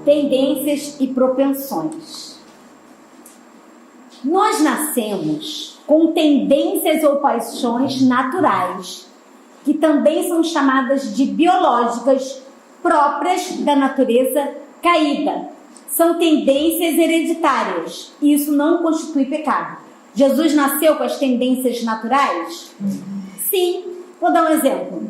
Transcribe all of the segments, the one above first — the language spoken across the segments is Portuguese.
Tendências e propensões. Nós nascemos com tendências ou paixões naturais, que também são chamadas de biológicas, próprias da natureza caída. São tendências hereditárias, e isso não constitui pecado. Jesus nasceu com as tendências naturais? Sim. Vou dar um exemplo.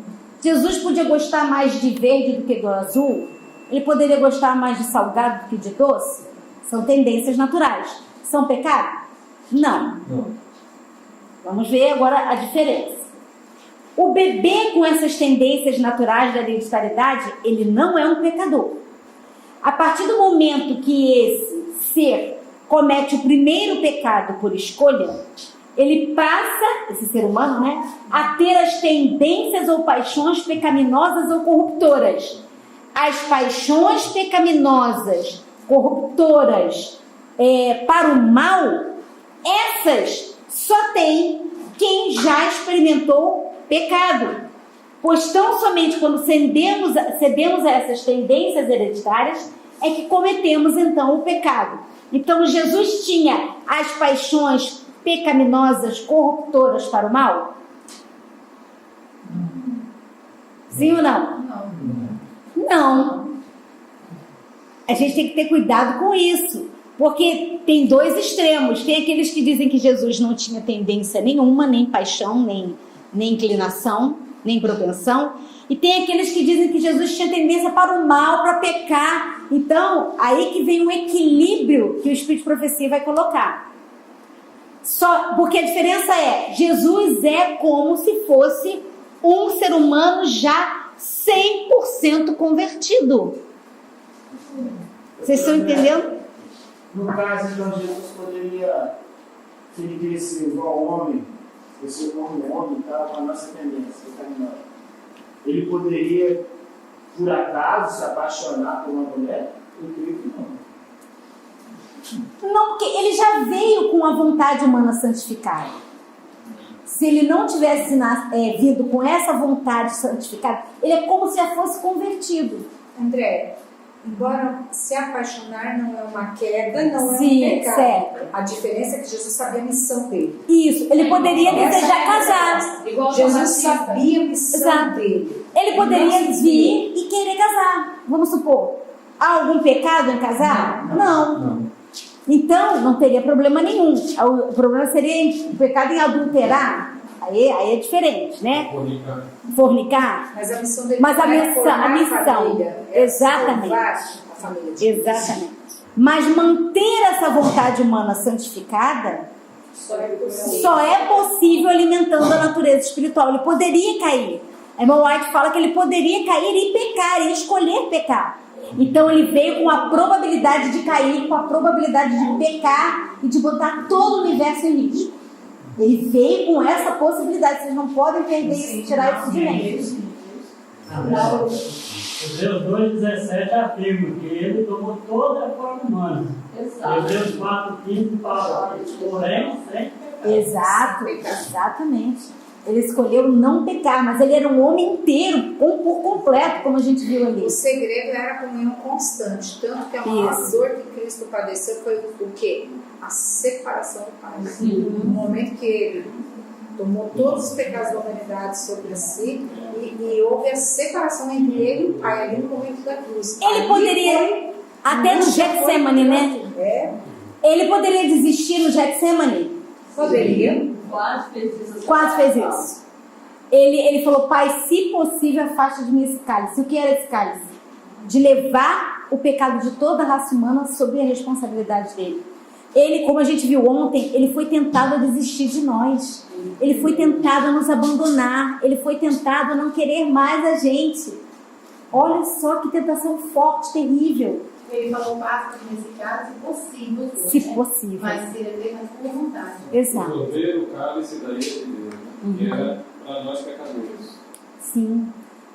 Jesus podia gostar mais de verde do que do azul? Ele poderia gostar mais de salgado do que de doce? São tendências naturais. São pecado? Não. Vamos ver agora a diferença. O bebê com essas tendências naturais da hereditariedade, ele não é um pecador. A partir do momento que esse ser comete o primeiro pecado por escolha, ele passa, esse ser humano, né, a ter as tendências ou paixões pecaminosas ou corruptoras. As paixões pecaminosas, corruptoras, para o mal, essas só tem quem já experimentou pecado. Pois tão somente quando cedemos a essas tendências hereditárias é que cometemos então o pecado. Então Jesus tinha as paixões pecaminosas, corruptoras para o mal? Sim ou não? Não. A gente tem que ter cuidado com isso, porque tem dois extremos. Tem aqueles que dizem que Jesus não tinha tendência nenhuma, nem paixão, nem inclinação, nem propensão. E tem aqueles que dizem que Jesus tinha tendência para o mal, para pecar. Então, aí que vem o equilíbrio que o Espírito de Profecia vai colocar. Porque a diferença é, Jesus é como se fosse um ser humano já 100% convertido. Vocês estão entendendo? No caso, então, Jesus poderia, se ele queria ser igual ao homem, esse homem estava com a nossa tendência, ele poderia, por acaso, se apaixonar por uma mulher? Eu creio que não. Não, porque ele já veio com a vontade humana santificada. Se ele não tivesse vindo com essa vontade santificada, ele é como se já fosse convertido. André, embora se apaixonar não é uma queda, não Sim, é um pecado. Certo. A diferença é que Jesus sabia a missão dele. Isso, ele poderia desejar casar. Jesus sabia a missão dele. Ele poderia vir e querer casar. Vamos supor, há algum pecado em casar? Não. Então, não teria problema nenhum. O problema seria o pecado em adulterar. Aí é diferente, né? Fornicar. Mas a missão dele Mas a é formar missão. Família, Exatamente. A família de Deus. Exatamente. Mas manter essa vontade humana santificada só é possível alimentando a natureza espiritual. Ele poderia cair. A irmã White fala que ele poderia cair e pecar, e escolher pecar. Então ele veio com a probabilidade de cair, com a probabilidade de pecar e de botar todo o universo em risco. Ele veio com essa possibilidade. Vocês não podem perder isso, tirar isso de mente. Hebreus 2,17 afirma que ele tomou toda a forma humana. Hebreus 4,15 fala, porém, sem pecado. Exatamente. Ele escolheu não pecar, mas ele era um homem inteiro, por completo, como a gente viu ali. O segredo era a comunhão constante, tanto que a maior dor que Cristo padeceu foi o quê? A separação do Pai. No momento que ele tomou todos os pecados da humanidade sobre si e houve a separação entre ele e o Pai, ali no momento da cruz. Ele poderia, até no Getsemane, né? Ele poderia desistir no Getsemane? Poderia. Quase fez isso. Ele falou, Pai, se possível, afasta de mim esse cálice. O que era esse cálice? De levar o pecado de toda a raça humana sobre a responsabilidade dele. Ele, como a gente viu ontem, ele foi tentado a desistir de nós. Ele foi tentado a nos abandonar. Ele foi tentado a não querer mais a gente. Olha só que tentação forte, terrível. Ele falou, basta nesse caso, se possível. Se possível. Mas seria apenas por vontade. Exato. Resolver o cálice da ira de Deus, que era para nós pecadores. Sim,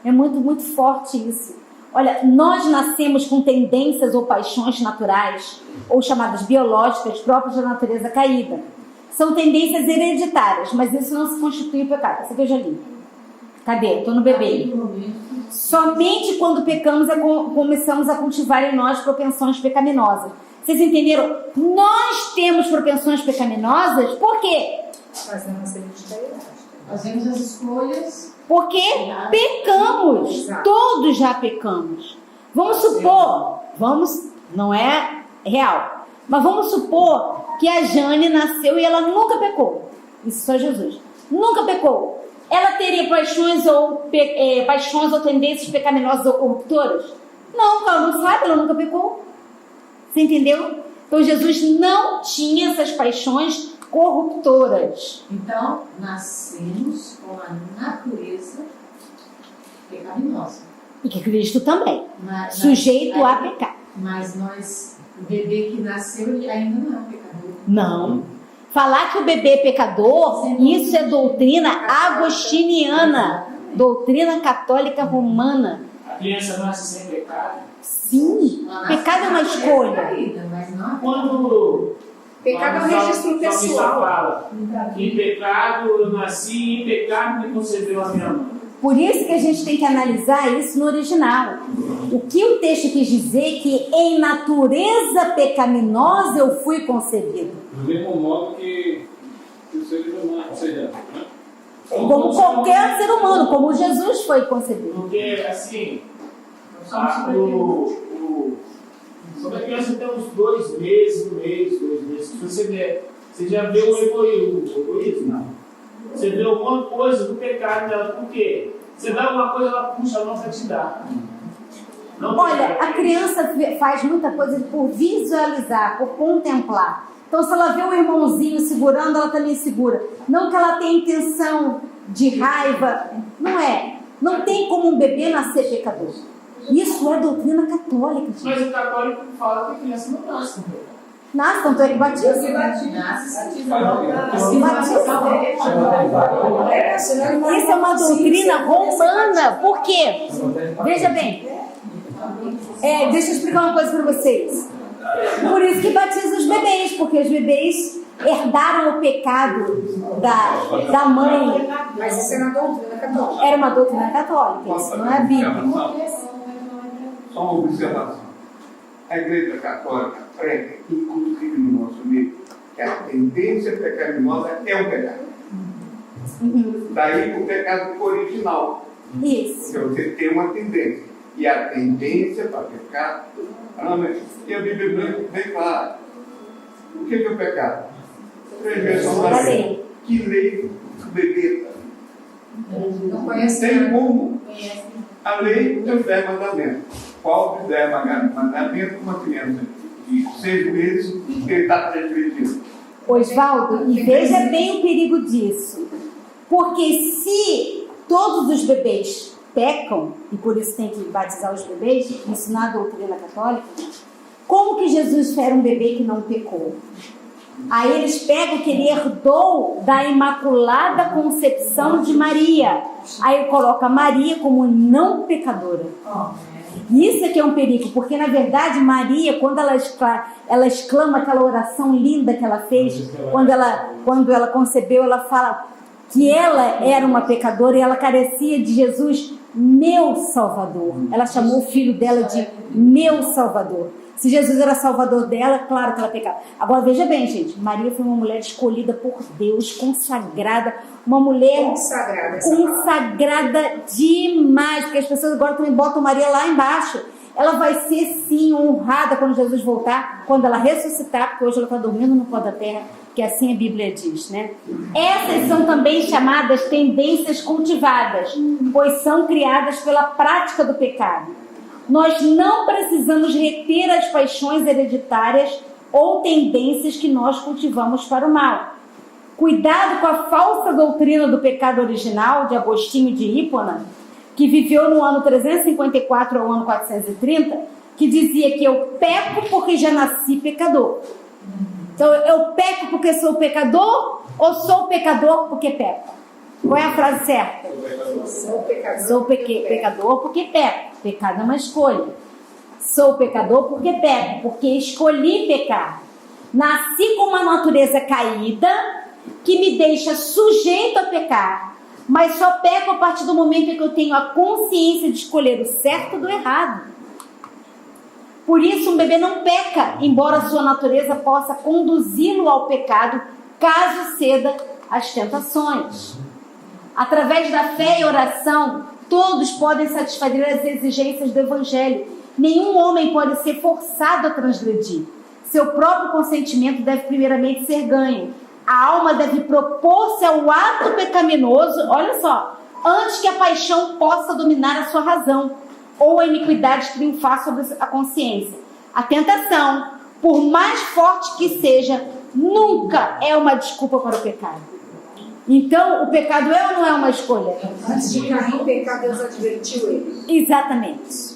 é muito, muito forte isso. Olha, nós nascemos com tendências ou paixões naturais, ou chamadas biológicas, próprias da natureza caída. São tendências hereditárias, mas isso não se constitui o pecado. Essa aqui eu já li. Cadê? Estou no bebê. Somente quando pecamos começamos a cultivar em nós propensões pecaminosas. Vocês entenderam? Nós temos propensões pecaminosas por quê? Fazemos as escolhas. Porque pecamos. Todos já pecamos. Vamos supor, não é real, mas vamos supor que a Jane nasceu e ela nunca pecou. Isso só Jesus. Nunca pecou. Ela teria paixões ou tendências pecaminosas ou corruptoras? Não, ela não sabe, ela nunca pecou. Você entendeu? Então Jesus não tinha essas paixões corruptoras. Então, nascemos com a natureza pecaminosa. E que Cristo também, sujeito a pecar. Mas o bebê que nasceu, ele ainda não é um pecador. Não. Falar que o bebê é pecador, isso é doutrina agostiniana, doutrina católica romana. A criança nasce sem pecado? Sim, pecado é uma escolha. Quando pecado é um registro pessoal. Fala, em pecado eu nasci, em pecado me concedeu a minha mãe. Por isso que a gente tem que analisar isso no original. O que o texto quis dizer que em natureza pecaminosa eu fui concebido. Do mesmo modo que o ser humano, ou seja, como qualquer ser humano, como Jesus foi concebido. Porque assim, quando a criança tem uns 2 meses, 2 meses, se você der, você já vê o egoísmo, não. Você vê alguma coisa do pecado dela, por quê? Você dá alguma coisa, ela puxa a mão para te dar. Olha, a criança faz muita coisa por visualizar, por contemplar. Então, se ela vê o irmãozinho segurando, ela também segura. Não que ela tenha intenção de raiva, não é. Não tem como um bebê nascer pecador. Isso é doutrina católica, gente. Mas o católico fala que a criança não nasce com pecado. Nasce, tanto é que batiza. Isso é uma doutrina romana. Por quê? Veja bem. Deixa eu explicar uma coisa para vocês. Por isso que batiza os bebês, porque os bebês herdaram o pecado da mãe. Mas isso é uma doutrina católica. Era uma doutrina católica, isso não é bíblico. Só uma observação. A Igreja Católica prega, inclusive no nosso meio, que a tendência pecaminosa é um pecado. Daí o pecado original. Isso. Porque você tem uma tendência. E a tendência para pecar, e a Bíblia vem falar. O que é o pecado? Transgressão da lei. Que lei o bebê Não conhece. Tem como a lei tem os 10 mandamentos. Qual dos 10 mandamentos uma criança de 6 meses que ele está transgredindo? Osvaldo, e veja bem o perigo disso. Porque se todos os bebês pecam, e por isso tem que batizar os bebês, isso na doutrina católica, como que Jesus era um bebê que não pecou? Aí eles pegam que ele herdou da Imaculada Concepção de Maria. Aí coloca Maria como não pecadora. Isso é que é um perigo, porque na verdade Maria, quando ela exclama aquela oração linda que ela fez, quando ela concebeu, ela fala que ela era uma pecadora e ela carecia de Jesus, meu Salvador. Ela chamou o filho dela de meu Salvador. Se Jesus era salvador dela, claro que ela pecava. Agora veja bem, gente, Maria foi uma mulher escolhida por Deus, consagrada, uma mulher consagrada demais, porque as pessoas agora também botam Maria lá embaixo. Ela vai ser sim honrada quando Jesus voltar, quando ela ressuscitar, porque hoje ela está dormindo no pó da terra, que assim a Bíblia diz, né? Essas são também chamadas tendências cultivadas, pois são criadas pela prática do pecado. Nós não precisamos reter as paixões hereditárias ou tendências que nós cultivamos para o mal. Cuidado com a falsa doutrina do pecado original de Agostinho de Hipona, que viveu no ano 354 ao ano 430, que dizia que eu peco porque já nasci pecador. Então, eu peco porque sou pecador ou sou pecador porque peco? Qual é a frase certa? Sou pecador porque peco. Pecado é uma escolha. Sou pecador porque peco, porque escolhi pecar. Nasci com uma natureza caída que me deixa sujeito a pecar. mas só peco a partir do momento em que eu tenho a consciência de escolher o certo do errado. Por isso, um bebê não peca, embora sua natureza possa conduzi-lo ao pecado, caso ceda às tentações. Através da fé e oração, todos podem satisfazer as exigências do Evangelho. Nenhum homem pode ser forçado a transgredir. Seu próprio consentimento deve primeiramente ser ganho. A alma deve propor-se ao ato pecaminoso, olha só, antes que a paixão possa dominar a sua razão, ou a iniquidade triunfar sobre a consciência. A tentação, por mais forte que seja, nunca é uma desculpa para o pecado. Então, o pecado é ou não é uma escolha? Antes de cair em pecado, Deus advertiu ele. Exatamente.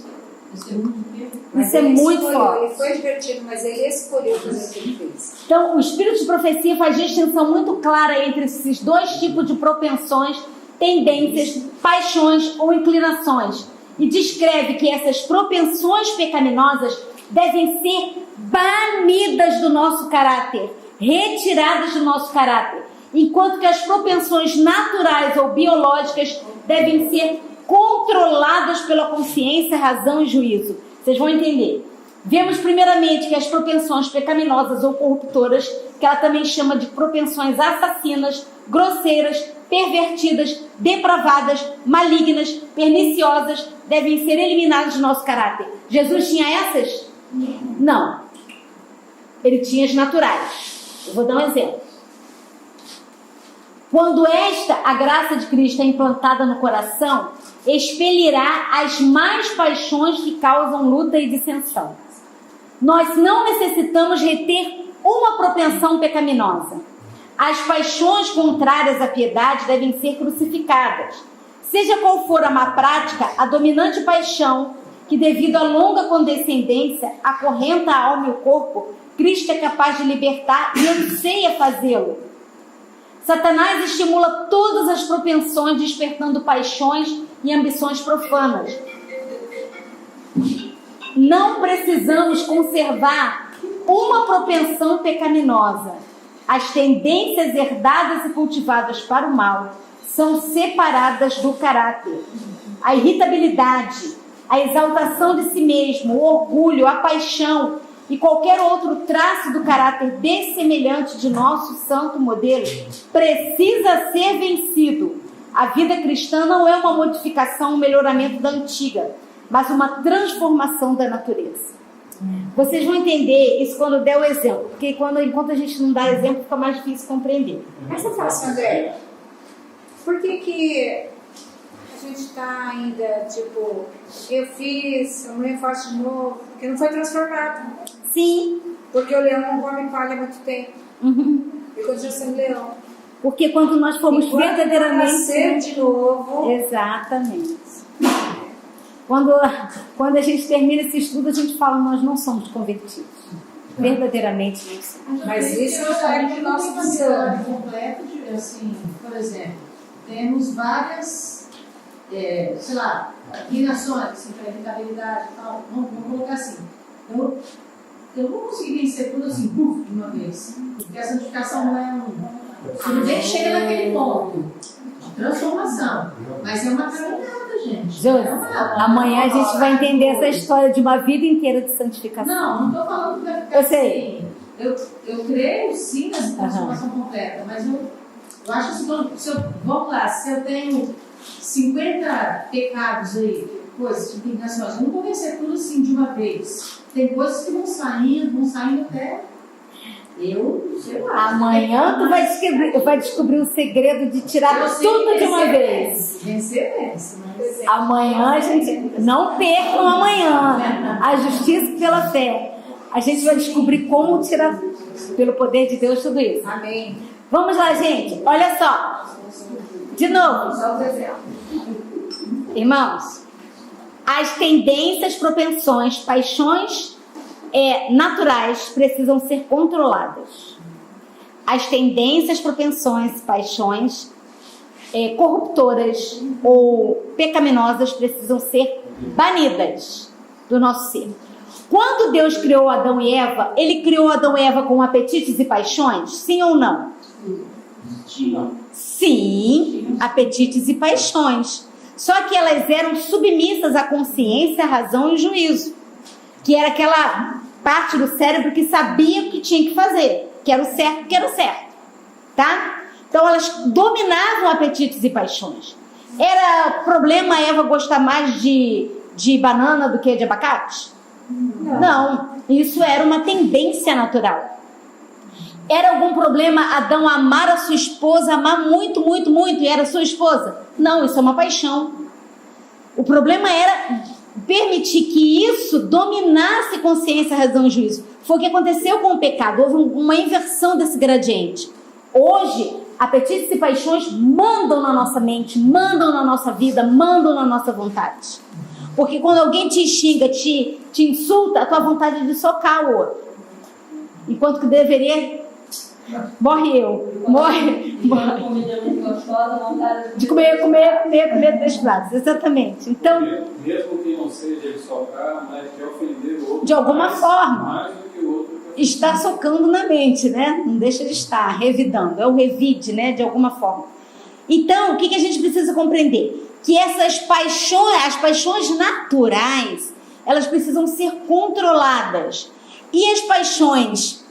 Isso é muito forte. Ele foi advertido, mas ele escolheu fazer o que ele fez. Então, o espírito de profecia faz distinção muito clara entre esses dois tipos de propensões, tendências, paixões ou inclinações. E descreve que essas propensões pecaminosas devem ser banidas do nosso caráter, retiradas do nosso caráter, enquanto que as propensões naturais ou biológicas devem ser controladas pela consciência, razão e juízo. Vocês vão entender. Vemos primeiramente que as propensões pecaminosas ou corruptoras, que ela também chama de propensões assassinas, grosseiras, pervertidas, depravadas, malignas, perniciosas, devem ser eliminadas do nosso caráter. Jesus tinha essas? Não. Ele tinha as naturais. Eu vou dar um exemplo. Quando a graça de Cristo é implantada no coração, expelirá as más paixões que causam luta e dissensão. Nós não necessitamos reter uma propensão pecaminosa. As paixões contrárias à piedade devem ser crucificadas. Seja qual for a má prática, a dominante paixão, que devido à longa condescendência acorrenta a alma e o corpo, Cristo é capaz de libertar e anseia fazê-lo. Satanás estimula todas as propensões, despertando paixões e ambições profanas. Não precisamos conservar uma propensão pecaminosa. As tendências herdadas e cultivadas para o mal são separadas do caráter. A irritabilidade, a exaltação de si mesmo, o orgulho, a paixão e qualquer outro traço do caráter dessemelhante de nosso santo modelo precisa ser vencido. A vida cristã não é uma modificação, um melhoramento da antiga, mas uma transformação da natureza. Vocês vão entender isso quando eu der o exemplo, porque enquanto a gente não dá exemplo, fica mais difícil compreender. Mas você fala assim, André, por que a gente está ainda, tipo, eu fiz, amanhã faço de novo, porque não foi transformado. Sim. Porque o leão não come palha há muito tempo. E continua sendo leão. Porque quando nós fomos verdadeiramente... nascer de novo... Exatamente. Quando a gente termina esse estudo, a gente fala, nós não somos convertidos. Verdadeiramente não somos. Mas isso é o que nós precisamos. Completo de, assim, por exemplo, temos várias, sei lá, inclinações, assim, para irritabilidade e tal. Vamos colocar assim. Eu não consegui vencer tudo assim, de uma vez. Porque a santificação não é tudo bem, chega naquele ponto de transformação. Mas é uma caminhada, gente. Josi, amanhã a gente vai entender essa história de uma vida inteira de santificação. Não estou falando que vai ficar assim. Eu creio sim na transformação completa, mas eu acho assim, vamos lá, se eu tenho 50 pecados aí, coisas de tentações, eu não vou vencer tudo assim de uma vez. Tem coisas que vão saindo até. Eu, sei lá. Amanhã tu vai descobrir o segredo de tirar tudo de uma vez. Vencer. Amanhã a gente. Não percam amanhã. A justiça pela fé. A gente vai descobrir como tirar, pelo poder de Deus, tudo isso. Amém. Vamos lá, gente. Olha só. De novo. Só o exemplo. Irmãos, as tendências, propensões, paixões naturais precisam ser controladas. As tendências, propensões, paixões corruptoras ou pecaminosas precisam ser banidas do nosso ser. Quando Deus criou Adão e Eva, Ele criou Adão e Eva com apetites e paixões? Sim ou não? Tinha. Sim, apetites e paixões. Só que elas eram submissas à consciência, à razão e ao juízo, que era aquela parte do cérebro que sabia o que tinha que fazer, que era o certo, tá? Então elas dominavam apetites e paixões. Era problema a Eva gostar mais de banana do que de abacate? Não, isso era uma tendência natural. Era algum problema Adão amar a sua esposa, amar muito, muito, muito, e era sua esposa? Não, isso é uma paixão. O problema era permitir que isso dominasse consciência, razão e juízo. Foi o que aconteceu com o pecado. Houve uma inversão desse gradiente. Hoje, apetites e paixões mandam na nossa mente, mandam na nossa vida, mandam na nossa vontade. Porque quando alguém te xinga, te insulta, a tua vontade é de socar o outro. Enquanto que deveria... Morre eu. Morre. Comida muito gostosa, vontade De comer 3 pratos. Exatamente. Então, mesmo que não seja de socar, mas de ofender o outro. de alguma forma. Mais do que o outro. Está socando na mente, né? Não deixa de estar revidando. É o revide, né? De alguma forma. Então, o que a gente precisa compreender? Que essas paixões, as paixões naturais, elas precisam ser controladas. E as paixões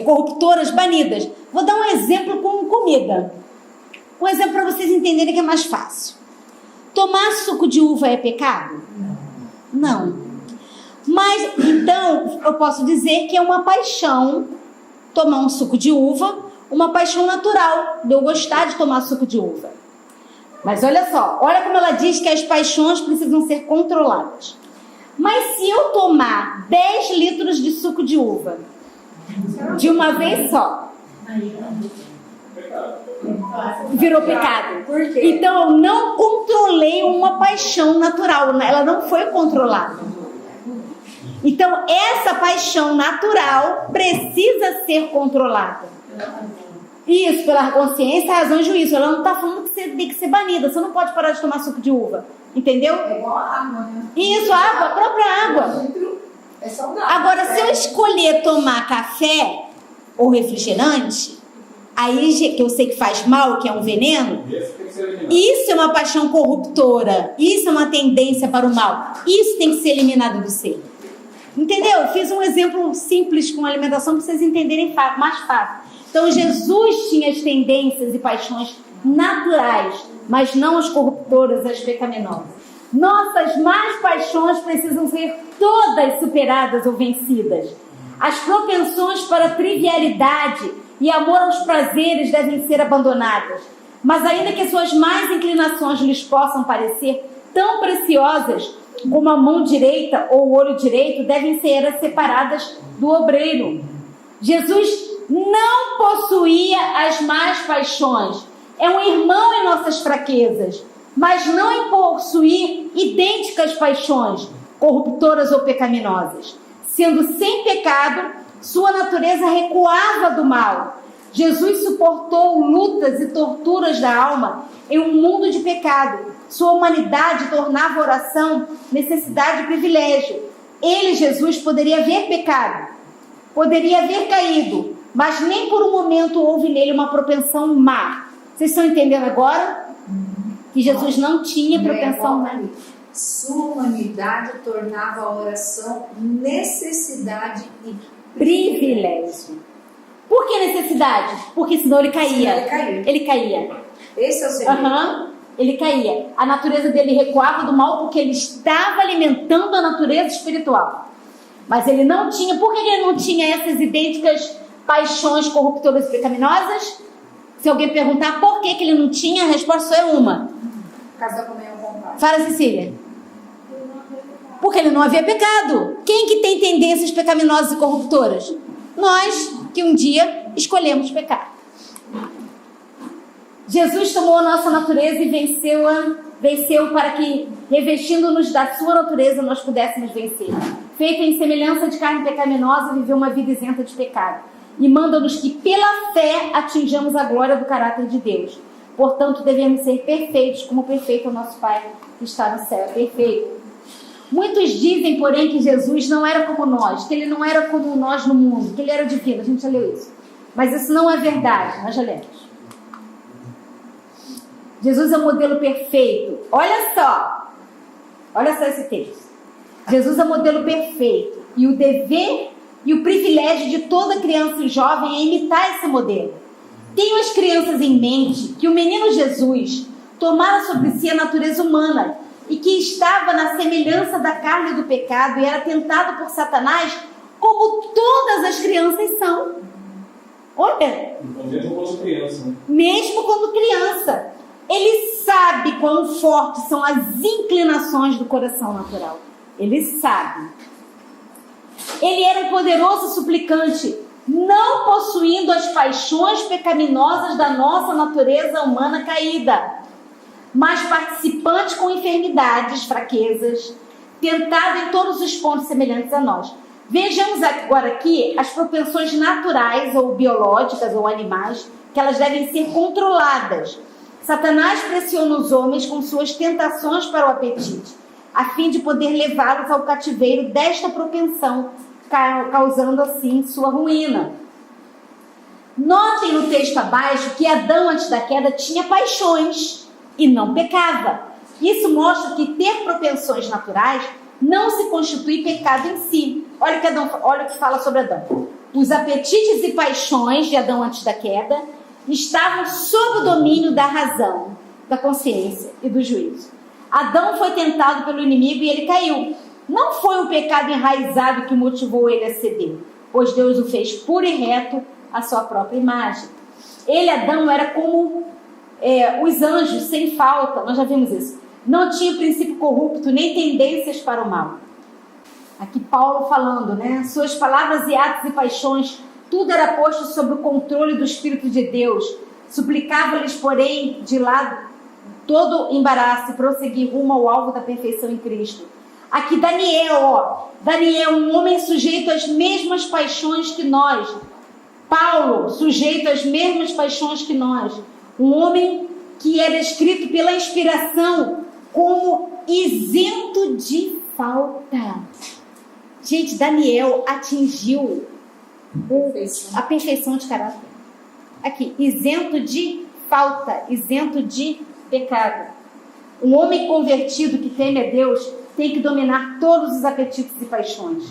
corruptoras, banidas. Vou dar um exemplo com comida. Um exemplo para vocês entenderem que é mais fácil. Tomar suco de uva é pecado? Não. Mas, então, eu posso dizer que é uma paixão tomar um suco de uva, uma paixão natural de eu gostar de tomar suco de uva. Mas olha só, olha como ela diz que as paixões precisam ser controladas. Mas se eu tomar 10 litros de suco de uva de uma vez só, virou pecado. Por quê? Então eu não controlei uma paixão natural, ela não foi controlada. Então essa paixão natural precisa ser controlada. Isso, pela consciência, razão e juízo. Ela não está falando que você tem que ser banida. Você não pode parar de tomar suco de uva. Entendeu? É igual a água, né? Isso, água, a própria água. É saudável. Agora, se eu escolher tomar café ou refrigerante, aí que eu sei que faz mal, que é um veneno, isso é uma paixão corruptora. Isso é uma tendência para o mal. Isso tem que ser eliminado do ser. Entendeu? Eu fiz um exemplo simples com alimentação para vocês entenderem mais fácil. Então, Jesus tinha as tendências e paixões naturais, mas não as corruptoras, as pecaminosas. Nossas más paixões precisam ser todas superadas ou vencidas. As propensões para trivialidade e amor aos prazeres devem ser abandonadas. Mas ainda que suas más inclinações lhes possam parecer tão preciosas como a mão direita ou o olho direito, devem ser separadas do obreiro. Jesus não possuía as más paixões. É um irmão em nossas fraquezas, mas não em possuir idênticas paixões, corruptoras ou pecaminosas. Sendo sem pecado, sua natureza recuava do mal. Jesus suportou lutas e torturas da alma em um mundo de pecado. Sua humanidade tornava a oração necessidade e privilégio. Ele, Jesus, poderia haver pecado, poderia haver caído, mas nem por um momento houve nele uma propensão má. Vocês estão entendendo agora? Que Jesus não tinha propensão má. Sua humanidade tornava a oração necessidade e privilégio. Por que necessidade? Porque senão ele caía. Ele caía. Esse é o segredo. Ele caía. A natureza dele recuava do mal porque ele estava alimentando a natureza espiritual. Mas ele não tinha. Por que ele não tinha essas idênticas paixões corruptoras e pecaminosas? Se alguém perguntar por que ele não tinha, a resposta só é uma. Por causa da comunhão com o Pai. Fala, Cecília. Porque ele não havia pecado. Quem que tem tendências pecaminosas e corruptoras? Nós, que um dia escolhemos pecar. Jesus tomou a nossa natureza e venceu para que, revestindo-nos da sua natureza, nós pudéssemos vencer. Feito em semelhança de carne pecaminosa, viveu uma vida isenta de pecado. E manda-nos que, pela fé, atinjamos a glória do caráter de Deus. Portanto, devemos ser perfeitos, como perfeito é o nosso Pai que está no céu. É perfeito. Muitos dizem, porém, que Jesus não era como nós, que ele não era como nós no mundo, que ele era divino. A gente já leu isso. Mas isso não é verdade, nós já lemos. Jesus é o modelo perfeito. Olha só esse texto. Jesus é o modelo perfeito. E o dever e o privilégio de toda criança e jovem é imitar esse modelo. Tenham as crianças em mente que o menino Jesus tomara sobre si a natureza humana e que estava na semelhança da carne do pecado e era tentado por Satanás como todas as crianças são. Olha. Mesmo quando criança. Né? Mesmo quando criança. Ele sabe quão fortes são as inclinações do coração natural. Ele sabe. Ele era um poderoso suplicante, não possuindo as paixões pecaminosas da nossa natureza humana caída, mas participante com enfermidades, fraquezas, tentado em todos os pontos semelhantes a nós. Vejamos agora aqui as propensões naturais ou biológicas ou animais, que elas devem ser controladas. Satanás pressiona os homens com suas tentações para o apetite, a fim de poder levá-los ao cativeiro desta propensão, causando assim sua ruína. Notem no texto abaixo que Adão, antes da queda, tinha paixões e não pecava. Isso mostra que ter propensões naturais não se constitui pecado em si. Olha o que fala sobre Adão. Os apetites e paixões de Adão antes da queda estavam sob o domínio da razão, da consciência e do juízo. Adão foi tentado pelo inimigo e ele caiu. Não foi um pecado enraizado que motivou ele a ceder, pois Deus o fez puro e reto à sua própria imagem. Ele, Adão, era como os anjos, sem falta, nós já vimos isso. Não tinha princípio corrupto, nem tendências para o mal. Aqui Paulo falando, né? Suas palavras e atos e paixões, tudo era posto sob o controle do Espírito de Deus. Suplicava-lhes, porém, de lado todo embaraço e prosseguir rumo ao alvo da perfeição em Cristo. Aqui Daniel, um homem sujeito às mesmas paixões que nós. Paulo, sujeito às mesmas paixões que nós. Um homem que é descrito pela inspiração como isento de falta. Gente, Daniel atingiu a perfeição de caráter. Aqui, isento de falta, isento de pecado. Um homem convertido que teme a Deus tem que dominar todos os apetites e paixões.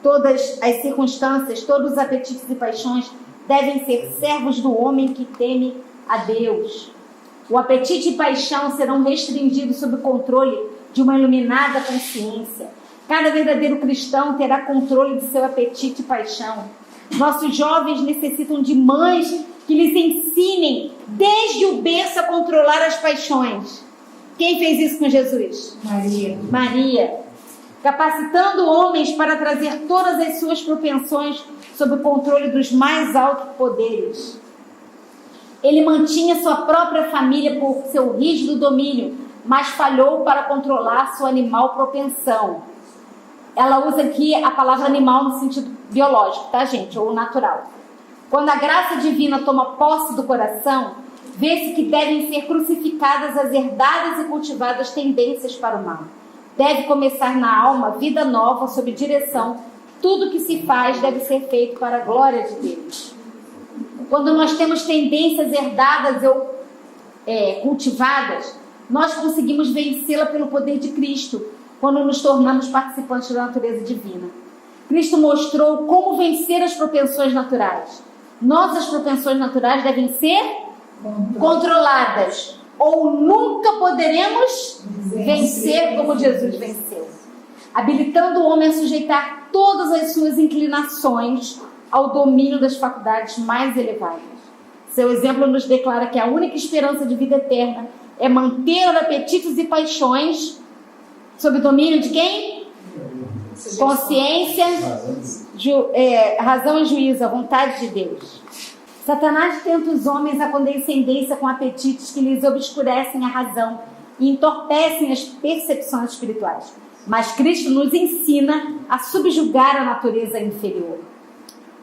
Todas as circunstâncias, todos os apetites e paixões devem ser servos do homem que teme a Deus. O apetite e paixão serão restringidos sob o controle de uma iluminada consciência. Cada verdadeiro cristão terá controle de seu apetite e paixão. Nossos jovens necessitam de mães que lhes ensinem desde o berço a controlar as paixões. Quem fez isso com Jesus? Maria. Capacitando homens para trazer todas as suas propensões sob o controle dos mais altos poderes. Ele mantinha sua própria família por seu rígido domínio, mas falhou para controlar sua animal propensão. Ela usa aqui a palavra animal no sentido biológico, tá, gente? Ou natural. Quando a graça divina toma posse do coração, vê-se que devem ser crucificadas as herdadas e cultivadas tendências para o mal. Deve começar na alma vida nova sob direção. Tudo que se faz deve ser feito para a glória de Deus. Quando nós temos tendências herdadas ou cultivadas, nós conseguimos vencê-la pelo poder de Cristo, quando nos tornamos participantes da natureza divina. Cristo mostrou como vencer as propensões naturais. Nossas propensões naturais devem ser controladas, ou nunca poderemos vencer como Jesus venceu, habilitando o homem a sujeitar todas as suas inclinações ao domínio das faculdades mais elevadas. Seu exemplo nos declara que a única esperança de vida eterna é manter apetites e paixões sob o domínio de quem? Consciência, razão e juízo, a vontade de Deus. Satanás tenta os homens a condescendência com apetites que lhes obscurecem a razão e entorpecem as percepções espirituais. Mas Cristo nos ensina a subjugar a natureza inferior.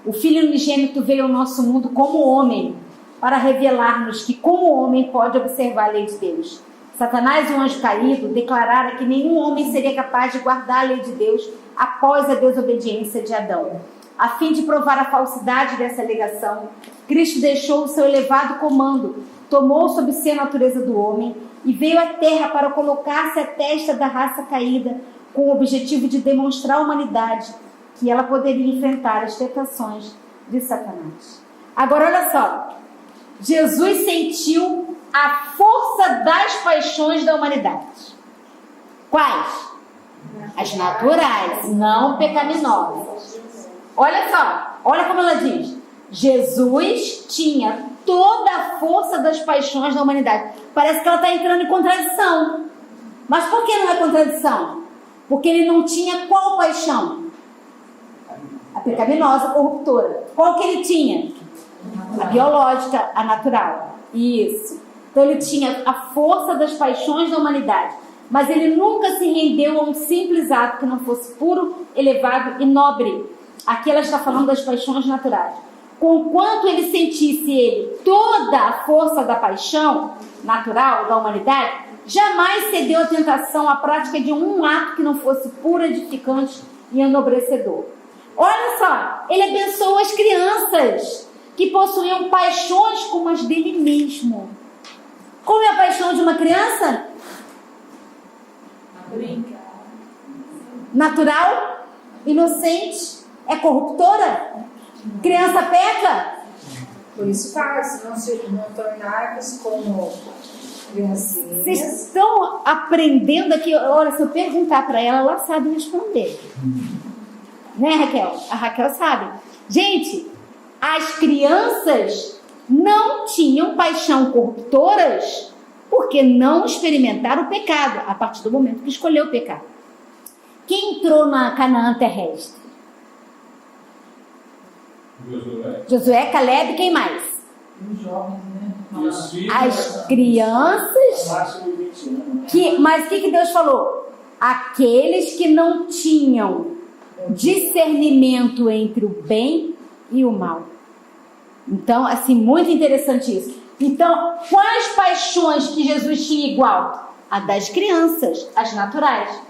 O Filho unigênito veio ao nosso mundo como homem, para revelar-nos que como homem pode observar a lei de Deus. Satanás, um anjo caído, declarara que nenhum homem seria capaz de guardar a lei de Deus após a desobediência de Adão. A fim de provar a falsidade dessa alegação, Cristo deixou o seu elevado comando, tomou sobre si a natureza do homem e veio à terra para colocar-se à testa da raça caída, com o objetivo de demonstrar à humanidade que ela poderia enfrentar as tentações de Satanás. Agora olha só, Jesus sentiu a força das paixões da humanidade. Quais? As naturais, não pecaminosas. Olha só, olha como ela diz. Jesus tinha toda a força das paixões da humanidade. Parece que ela está entrando em contradição. Mas por que não é contradição? Porque ele não tinha qual paixão? A pecaminosa, corruptora. Qual que ele tinha? A biológica, a natural. Isso. Então ele tinha a força das paixões da humanidade. Mas ele nunca se rendeu a um simples ato que não fosse puro, elevado e nobre. Aqui ela está falando das paixões naturais. Conquanto ele sentisse toda a força da paixão natural da humanidade, jamais cedeu à tentação, à prática de um ato que não fosse puro, edificante e enobrecedor. Olha só, ele abençoou as crianças que possuíam paixões como as dele mesmo. Como é a paixão de uma criança? Natural, inocente, é corruptora? Criança peca? Por isso faz, não tornar-vos como criancinhas. Vocês estão aprendendo aqui. Olha, se eu perguntar para ela, ela sabe responder. Né, Raquel? A Raquel sabe. Gente, as crianças não tinham paixão corruptoras porque não experimentaram o pecado a partir do momento que escolheu o pecado. Quem entrou na Canaã terrestre? Josué, Caleb, quem mais? Os jovens, né? As crianças. Mas o que Deus falou? Aqueles que não tinham discernimento entre o bem e o mal. Então, assim, muito interessante isso. Então, quais paixões que Jesus tinha igual? A das crianças, as naturais.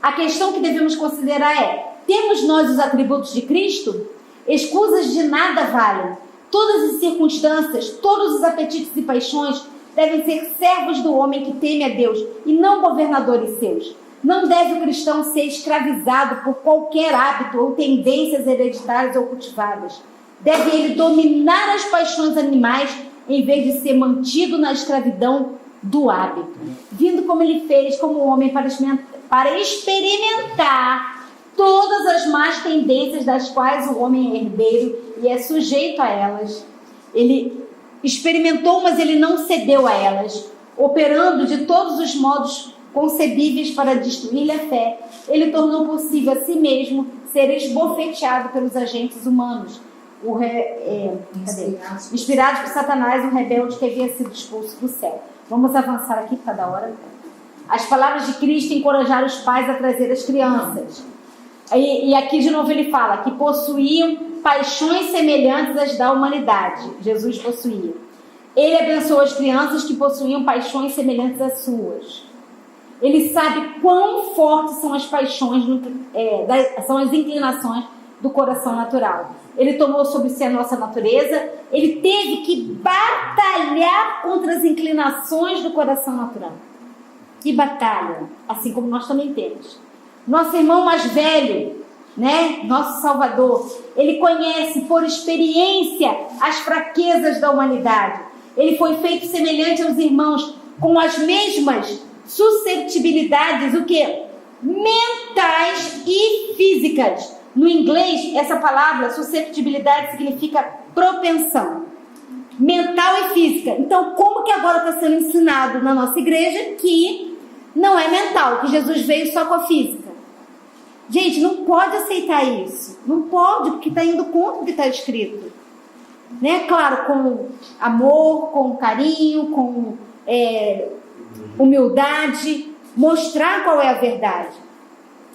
A questão que devemos considerar é: temos nós os atributos de Cristo? Escusas de nada valem. Todas as circunstâncias, todos os apetites e paixões devem ser servos do homem que teme a Deus e não governadores seus. Não deve o cristão ser escravizado por qualquer hábito ou tendências hereditárias ou cultivadas. Deve ele dominar as paixões animais em vez de ser mantido na escravidão do hábito. Vindo como ele fez como homem para experimentar todas as más tendências das quais o homem é herdeiro e é sujeito a elas. Ele experimentou, mas ele não cedeu a elas, operando de todos os modos concebíveis para destruir-lhe a fé. Ele tornou possível a si mesmo ser esbofeteado pelos agentes humanos, inspirados por Satanás, um rebelde que havia sido expulso do céu. Vamos avançar aqui para dar hora. As palavras de Cristo encorajaram os pais a trazer as crianças. E aqui de novo ele fala que possuíam paixões semelhantes às da humanidade. Jesus possuía. Ele abençoou as crianças que possuíam paixões semelhantes às suas. Ele sabe quão fortes são as paixões, são as inclinações do coração natural. Ele tomou sobre si a nossa natureza. Ele teve que batalhar contra as inclinações do coração natural. Que batalha, assim como nós também temos. Nosso irmão mais velho, né? Nosso Salvador, ele conhece por experiência as fraquezas da humanidade. Ele foi feito semelhante aos irmãos, com as mesmas susceptibilidades, o quê? Mentais e físicas. No inglês, essa palavra susceptibilidade significa propensão. Mental e física. Então, como que agora está sendo ensinado na nossa igreja que não é mental, que Jesus veio só com a física? Gente, não pode aceitar isso. Não pode, porque está indo contra o que está escrito. Né? Claro, com amor, com carinho, com humildade, mostrar qual é a verdade,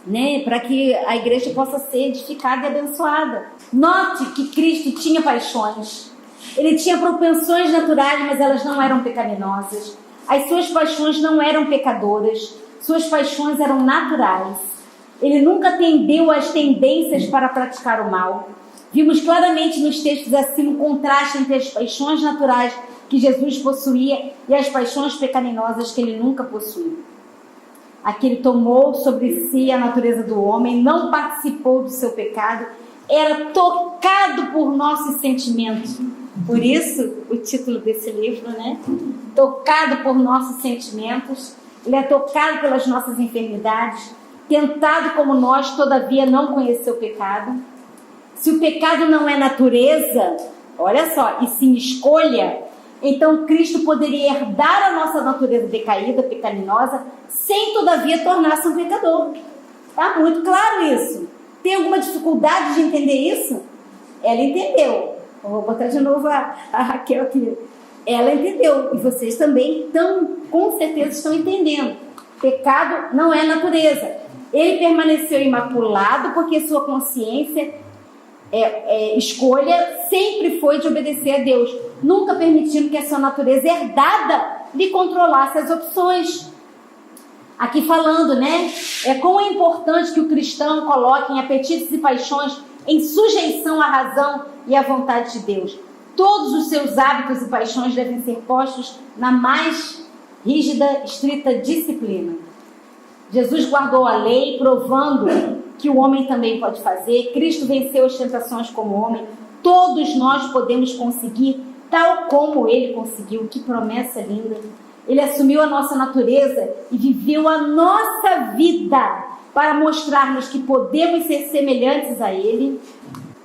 né? Para que a igreja possa ser edificada e abençoada. Note que Cristo tinha paixões. Ele tinha propensões naturais, mas elas não eram pecaminosas. As suas paixões não eram pecadoras. Suas paixões eram naturais. Ele nunca atendeu às tendências para praticar o mal. Vimos claramente nos textos acima um contraste entre as paixões naturais que Jesus possuía e as paixões pecaminosas que ele nunca possuiu. Aqui ele tomou sobre si a natureza do homem, não participou do seu pecado, era tocado por nossos sentimentos. Por isso, o título desse livro, né? Tocado por nossos sentimentos. Ele é tocado pelas nossas enfermidades, tentado como nós, todavia não conheceu o pecado. Se o pecado não é natureza, olha só, e sim escolha, então Cristo poderia herdar a nossa natureza decaída, pecaminosa, sem todavia tornar-se um pecador. Está muito claro isso. Tem alguma dificuldade de entender isso? Ela entendeu. Eu vou botar de novo a Raquel aqui. Ela entendeu. E vocês também com certeza estão entendendo. Pecado não é natureza. Ele permaneceu imaculado porque sua consciência, escolha, sempre foi de obedecer a Deus. Nunca permitindo que a sua natureza herdada lhe controlasse as opções. Aqui falando, né? Quão é importante que o cristão coloque em apetites e paixões em sujeição à razão e à vontade de Deus. Todos os seus hábitos e paixões devem ser postos na mais rígida, estrita disciplina. Jesus guardou a lei, provando que o homem também pode fazer. Cristo venceu as tentações como homem. Todos nós podemos conseguir, tal como ele conseguiu. Que promessa linda! Ele assumiu a nossa natureza e viveu a nossa vida para mostrar-nos que podemos ser semelhantes a ele.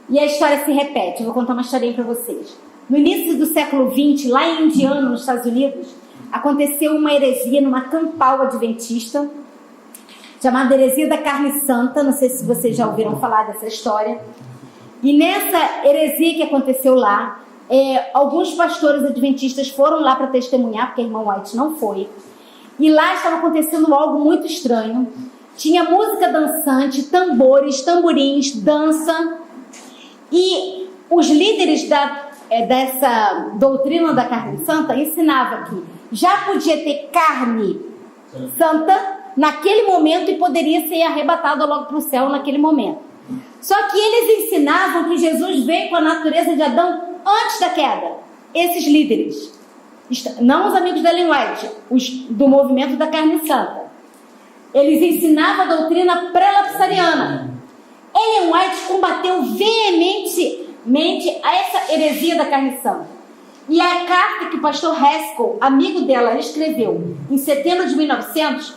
E a história se repete. Eu vou contar uma historinha para vocês. No início do século XX, lá em Indiana, nos Estados Unidos, aconteceu uma heresia numa campal adventista, chamada heresia da carne santa. Não sei se vocês já ouviram falar dessa história. E nessa heresia que aconteceu lá, alguns pastores adventistas foram lá para testemunhar, porque a irmã White não foi. E lá estava acontecendo algo muito estranho. Tinha música dançante, tambores, tamborins, dança. E os líderes dessa doutrina da carne santa ensinavam que já podia ter carne santa naquele momento e poderia ser arrebatado logo para o céu naquele momento. Só que eles ensinavam que Jesus veio com a natureza de Adão antes da queda. Esses líderes, não os amigos da Ellen White, os do movimento da carne santa, eles ensinavam a doutrina pré-lapsariana. Ellen White combateu veementemente a essa heresia da carne santa. E a carta que o pastor Haskell, amigo dela, escreveu em setembro de 1900,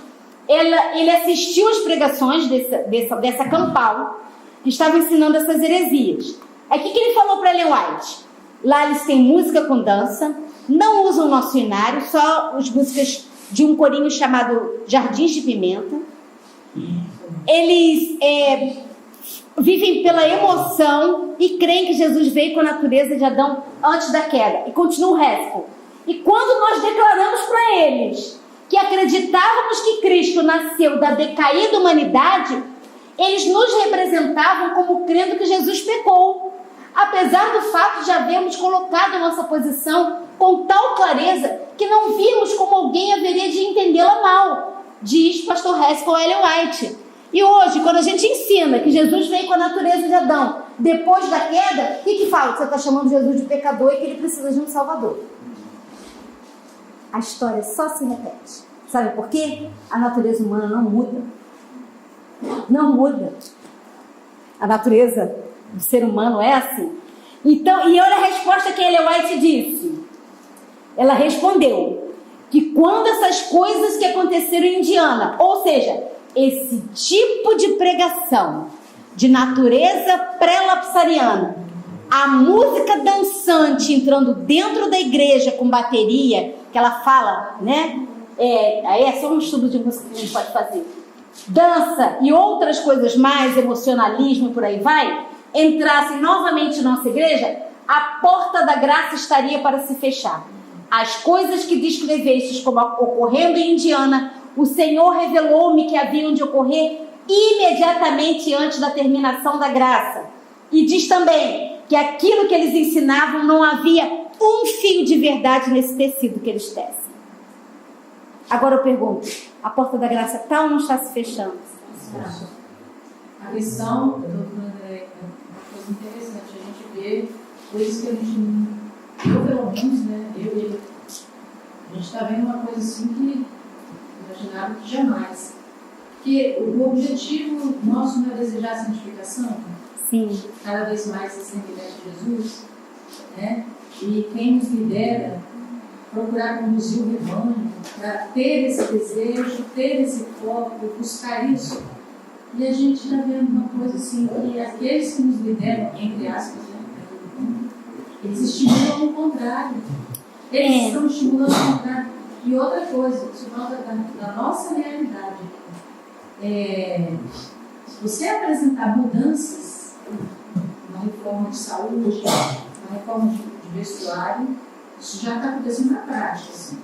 ele assistiu às pregações dessa campal que estava ensinando essas heresias. Aí o que ele falou para Ellen White? Lá eles têm música com dança, não usam o nosso hinário, só as músicas de um corinho chamado Jardins de Pimenta. Eles vivem pela emoção e creem que Jesus veio com a natureza de Adão antes da queda. E continua o resto. E quando nós declaramos para eles que acreditávamos que Cristo nasceu da decaída humanidade, eles nos representavam como crendo que Jesus pecou, apesar do fato de havermos colocado a nossa posição com tal clareza que não vimos como alguém haveria de entendê-la mal, diz pastor Haskell Ellen White. E hoje, quando a gente ensina que Jesus veio com a natureza de Adão depois da queda, o que fala? Você está chamando Jesus de pecador e que ele precisa de um salvador. A história só se repete. Sabe por quê? A natureza humana não muda. Não muda. A natureza do ser humano é assim. Então, e olha a resposta que Ellen White disse. Ela respondeu que quando essas coisas que aconteceram em Indiana, ou seja, esse tipo de pregação de natureza pré-lapsariana, a música dançante entrando dentro da igreja com bateria, que ela fala, né? Aí é só um estudo de música que a gente pode fazer. Dança e outras coisas mais, emocionalismo, por aí vai, entrassem novamente na nossa igreja, a porta da graça estaria para se fechar. As coisas que descrevestes como ocorrendo em Indiana, o Senhor revelou-me que haviam de ocorrer imediatamente antes da terminação da graça. E diz também que aquilo que eles ensinavam não havia um fio de verdade nesse tecido que eles tecem. Agora eu pergunto, a porta da graça está ou não está se fechando? A lição, doutora André, é uma coisa interessante. porque coisas que a gente, eu pelo menos, né, eu e ele, a gente está vendo uma coisa assim que imaginava que jamais. Porque o objetivo nosso não é desejar a santificação? Sim. Cada vez mais se semelhante a Jesus, né? E quem nos lidera, procurar conduzir o rebanho, para ter esse desejo, ter esse foco, buscar isso. E a gente está vendo uma coisa assim, que aqueles que nos lideram, entre aspas, né, eles estimulam o contrário. Eles estão estimulando o contrário. E outra coisa, isso fala da nossa realidade. Se você apresentar mudanças, uma reforma de saúde, uma reforma de vestuário, isso já está acontecendo na prática. Assim.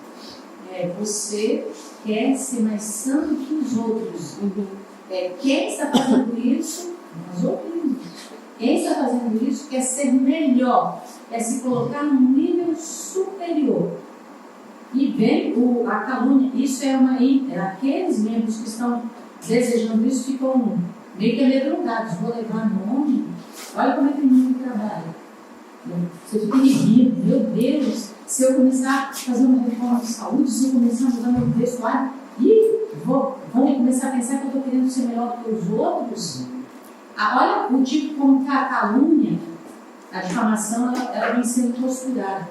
Você quer ser mais santo que os outros. Quem está fazendo isso? Nós ouvimos. Quem está fazendo isso quer ser melhor, quer se colocar num nível superior. E vem a calúnia. Isso aqueles membros que estão desejando isso ficam meio que amedrontados. Vou levar nome. Olha como é que o mundo trabalha. Você fica inimigo, meu Deus, se eu começar a fazer uma reforma de saúde, se eu começar a mudar meu vestuário, vão começar a pensar que eu estou querendo ser melhor que os outros. Olha o tipo como que a calúnia, a difamação, ela vem sendo costurada.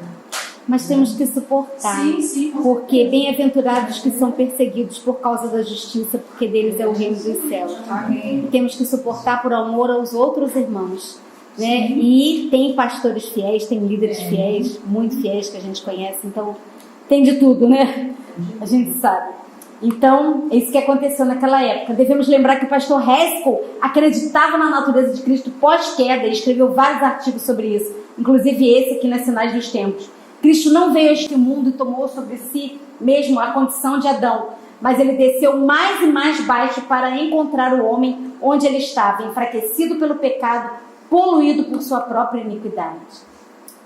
Mas temos que suportar, sim, porque bem-aventurados que são perseguidos por causa da justiça, porque deles é o reino dos céus. E temos que suportar por amor aos outros irmãos. Né? E tem pastores fiéis, tem líderes fiéis, muito fiéis que a gente conhece, então tem de tudo, né? A gente sabe. Então, é isso que aconteceu naquela época. Devemos lembrar que o pastor Haskell acreditava na natureza de Cristo pós-queda e escreveu vários artigos sobre isso, inclusive esse aqui nas Sinais dos Tempos. Cristo não veio a este mundo e tomou sobre si mesmo a condição de Adão, mas ele desceu mais e mais baixo para encontrar o homem onde ele estava, enfraquecido pelo pecado, poluído por sua própria iniquidade.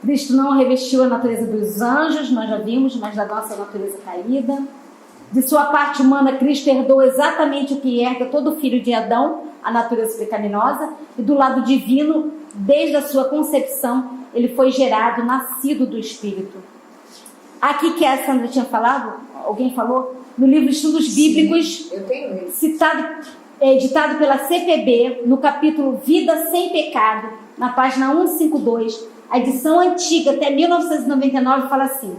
Cristo não revestiu a natureza dos anjos, nós já vimos, mas da nossa natureza caída. De sua parte humana, Cristo herdou exatamente o que herda todo filho de Adão, a natureza pecaminosa, e do lado divino, desde a sua concepção, ele foi gerado, nascido do Espírito. Aqui que a Sandra tinha falado, alguém falou, no livro Estudos Bíblicos, eu tenho isso. Editado pela CPB, no capítulo Vida Sem Pecado, na página 152, a edição antiga, até 1999, fala assim: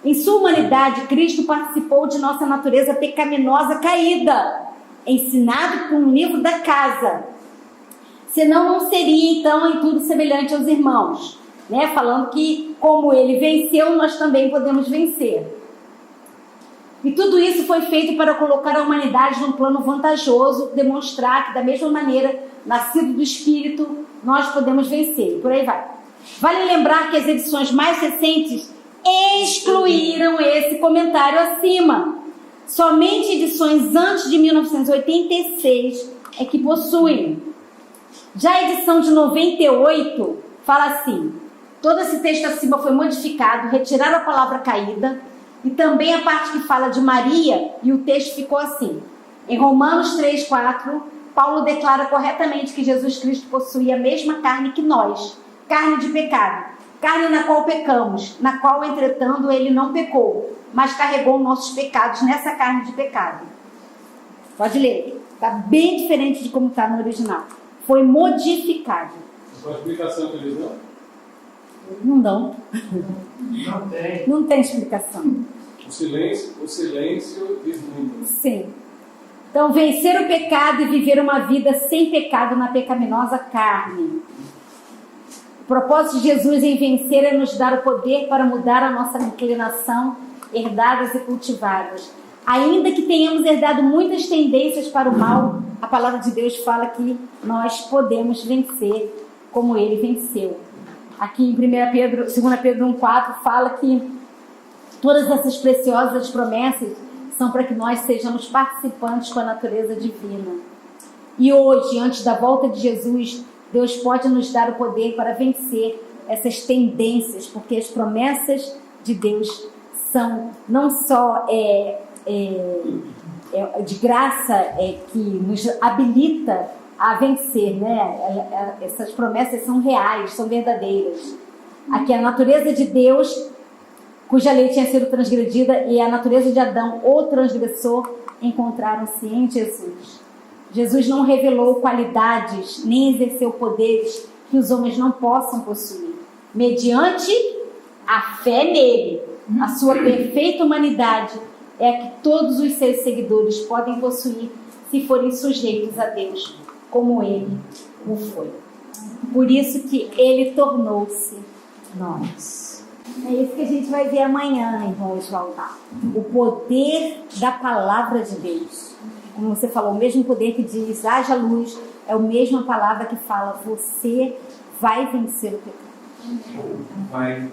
em sua humanidade, Cristo participou de nossa natureza pecaminosa caída, ensinado por um livro da casa. Senão não seria, então, em tudo semelhante aos irmãos. Né? Falando que, como ele venceu, nós também podemos vencer. E tudo isso foi feito para colocar a humanidade num plano vantajoso, demonstrar que, da mesma maneira, nascido do Espírito, nós podemos vencer. E por aí vai. Vale lembrar que as edições mais recentes excluíram esse comentário acima. Somente edições antes de 1986 é que possuem. Já a edição de 98 fala assim: todo esse texto acima foi modificado, retiraram a palavra caída, e também a parte que fala de Maria, e o texto ficou assim. Em Romanos 3:4, Paulo declara corretamente que Jesus Cristo possuía a mesma carne que nós, carne de pecado, carne na qual pecamos, na qual, entretanto, ele não pecou, mas carregou nossos pecados nessa carne de pecado. Pode ler, está bem diferente de como está no original. Foi modificado. Qual a explicação que eles dão? Não dão. Não tem. Não tem explicação. O silêncio diz muito. Sim. Então, vencer o pecado e viver uma vida sem pecado na pecaminosa carne. O propósito de Jesus em vencer é nos dar o poder para mudar a nossa inclinação, herdadas e cultivadas. Ainda que tenhamos herdado muitas tendências para o mal, a palavra de Deus fala que nós podemos vencer como ele venceu. Aqui em 2 Pedro 1,4 fala que todas essas preciosas promessas são para que nós sejamos participantes com a natureza divina. E hoje, antes da volta de Jesus, Deus pode nos dar o poder para vencer essas tendências, porque as promessas de Deus são não só de graça, que nos habilita a vencer, né? Essas promessas são reais, são verdadeiras. Aqui a natureza de Deus, cuja lei tinha sido transgredida, e a natureza de Adão, o transgressor, encontraram-se em Jesus. Jesus não revelou qualidades, nem exerceu poderes que os homens não possam possuir. Mediante a fé nele, a sua perfeita humanidade é a que todos os seus seguidores podem possuir se forem sujeitos a Deus, como ele o foi. Por isso que ele tornou-se nós. É isso que a gente vai ver amanhã, irmão Oswaldo. O poder da palavra de Deus. Como você falou, o mesmo poder que diz, haja luz, é a mesma palavra que fala, você vai vencer o pecado. Vai.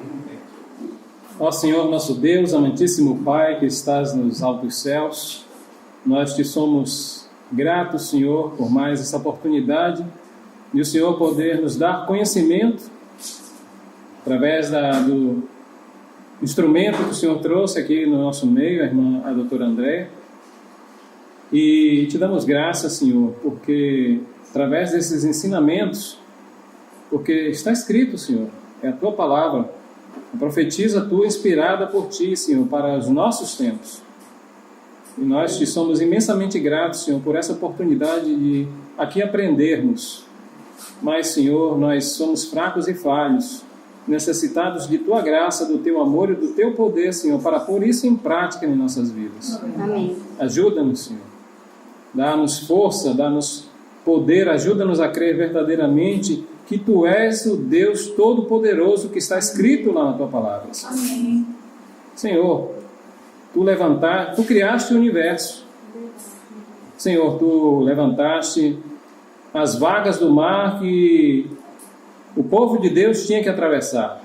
Ó Senhor, nosso Deus, amantíssimo Pai que estás nos altos céus, nós te somos gratos, Senhor, por mais essa oportunidade de o Senhor poder nos dar conhecimento através do instrumento que o Senhor trouxe aqui no nosso meio, a doutora Andréia. E te damos graças, Senhor, porque através desses ensinamentos, porque está escrito, Senhor, é a tua palavra, a profetisa tua inspirada por ti, Senhor, para os nossos tempos. E nós te somos imensamente gratos, Senhor, por essa oportunidade de aqui aprendermos. Mas, Senhor, nós somos fracos e falhos, necessitados de tua graça, do teu amor e do teu poder, Senhor, para pôr isso em prática em nossas vidas. Amém. Ajuda-nos, Senhor. Dá-nos força, dá-nos poder, ajuda-nos a crer verdadeiramente que tu és o Deus Todo-Poderoso que está escrito lá na tua palavra. Amém. Senhor, tu criaste o universo. Senhor, tu levantaste as vagas do mar que o povo de Deus tinha que atravessar.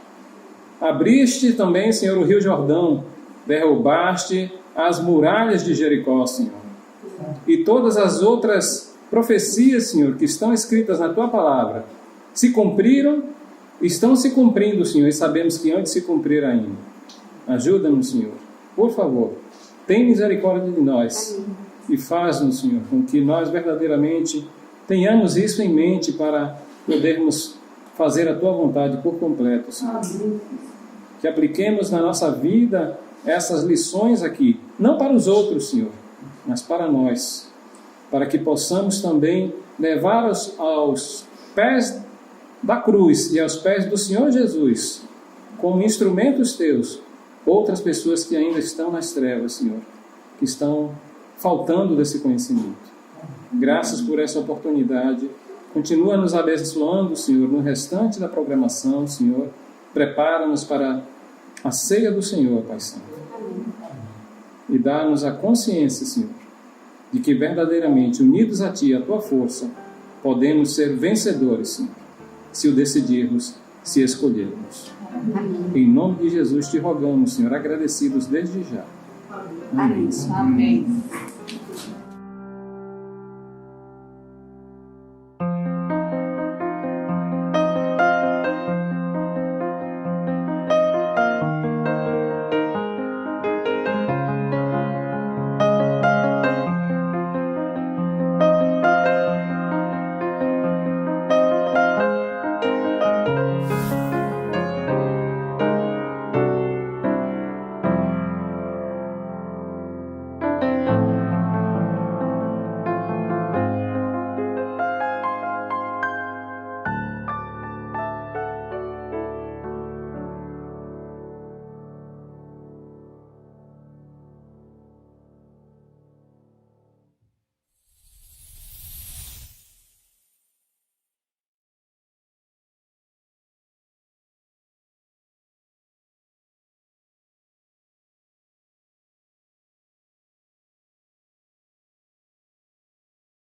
Abriste também, Senhor, o Rio Jordão, derrubaste as muralhas de Jericó, Senhor. E todas as outras profecias, Senhor, que estão escritas na tua palavra, se cumpriram, estão se cumprindo, Senhor, e sabemos que hão de se cumprir ainda. Ajuda-nos, Senhor, por favor, tem misericórdia de nós. Amém. E faz-nos, Senhor, com que nós verdadeiramente tenhamos isso em mente para podermos fazer a tua vontade por completo, Senhor. Amém. Que apliquemos na nossa vida essas lições aqui, não para os outros, Senhor, mas para nós, para que possamos também levar aos pés da cruz e aos pés do Senhor Jesus, como instrumentos teus, outras pessoas que ainda estão nas trevas, Senhor, que estão faltando desse conhecimento. Graças por essa oportunidade. Continua nos abençoando, Senhor, no restante da programação, Senhor. Prepara-nos para a ceia do Senhor, Pai Santo. E dá-nos a consciência, Senhor, de que verdadeiramente, unidos a Ti, a Tua força, podemos ser vencedores, Senhor, se o decidirmos, se escolhermos. Amém. Em nome de Jesus te rogamos, Senhor, agradecidos desde já. Amém. Amém.